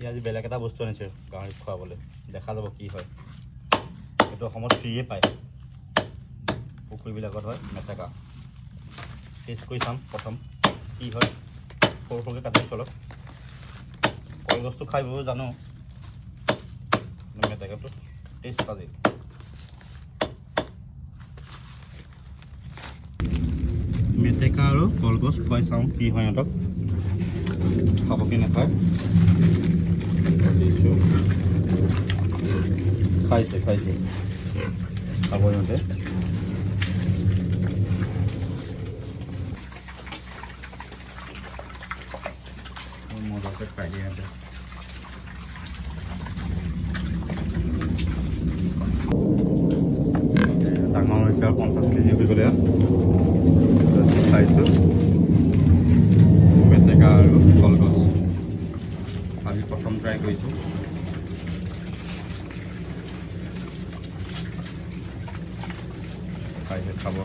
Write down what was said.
আজি বেলেগ এটা বস্তু আনিছে গাহৰিক খুৱাবলৈ দেখা যাব কি হয় এইটো অসমত ফ্ৰীয়ে পায় পুখুৰীবিলাকত হয় মেটেকা টেষ্ট কৰি চাম প্ৰথম কি হয় সৰু সৰুকৈ কাটিছোঁ অলপ কলগছটো খাই বহুত জানো মেটেকাটো টেষ্ট আজি মেটেকা আৰু কলগছ খুৱাই চাওঁ কি হয় সিহঁতক খাব কি নাখায় দিছোঁ খাইছে খাব সিহঁতে মজাকে খাই দিয়ে সিহঁতে ডাঙৰ হৈছে আৰু 50 কেজি হৈ গ'লে খাইছোঁ মেটেকা আৰু কলগছ আজি প্ৰথম ট্ৰাই কৰিছোঁ খাইছে খাব